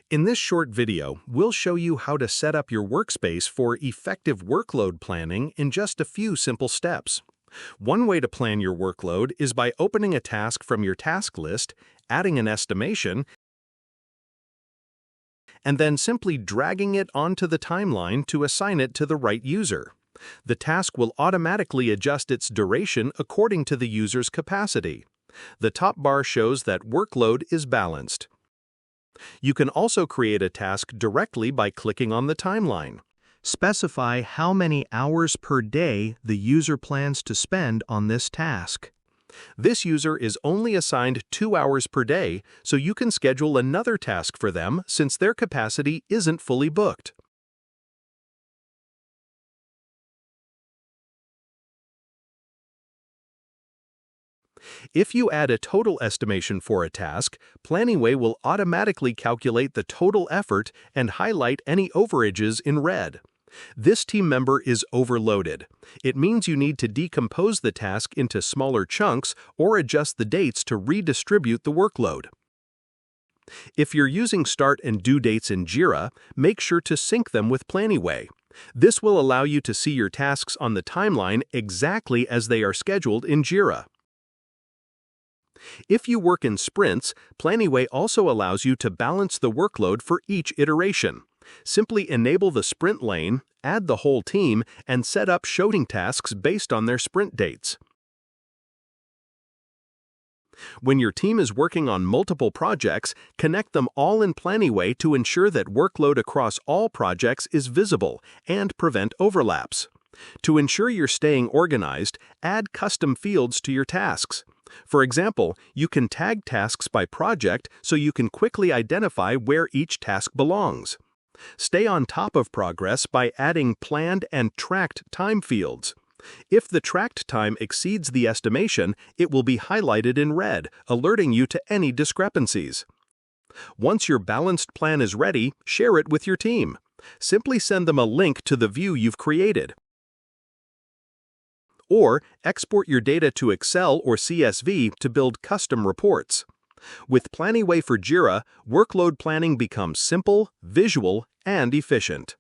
In this short video, we'll show you how to set up your workspace for effective workload planning in just a few simple steps. One way to plan your workload is by opening a task from your task list, adding an estimation, and then simply dragging it onto the timeline to assign it to the right user. The task will automatically adjust its duration according to the user's capacity. The top bar shows that workload is balanced. You can also create a task directly by clicking on the timeline. Specify how many hours per day the user plans to spend on this task. This user is only assigned 2 hours per day, so you can schedule another task for them since their capacity isn't fully booked. If you add a total estimation for a task, Planyway will automatically calculate the total effort and highlight any overages in red. This team member is overloaded. It means you need to decompose the task into smaller chunks or adjust the dates to redistribute the workload. If you're using start and due dates in Jira, make sure to sync them with Planyway. This will allow you to see your tasks on the timeline exactly as they are scheduled in Jira. If you work in sprints, Planyway also allows you to balance the workload for each iteration. Simply enable the sprint lane, add the whole team, and set up showing tasks based on their sprint dates. When your team is working on multiple projects, connect them all in Planyway to ensure that workload across all projects is visible and prevent overlaps. To ensure you're staying organized, add custom fields to your tasks. For example, you can tag tasks by project so you can quickly identify where each task belongs. Stay on top of progress by adding planned and tracked time fields. If the tracked time exceeds the estimation, it will be highlighted in red, alerting you to any discrepancies. Once your balanced plan is ready, share it with your team. Simply send them a link to the view you've created. Or export your data to Excel or CSV to build custom reports. With Planyway for Jira, workload planning becomes simple, visual, and efficient.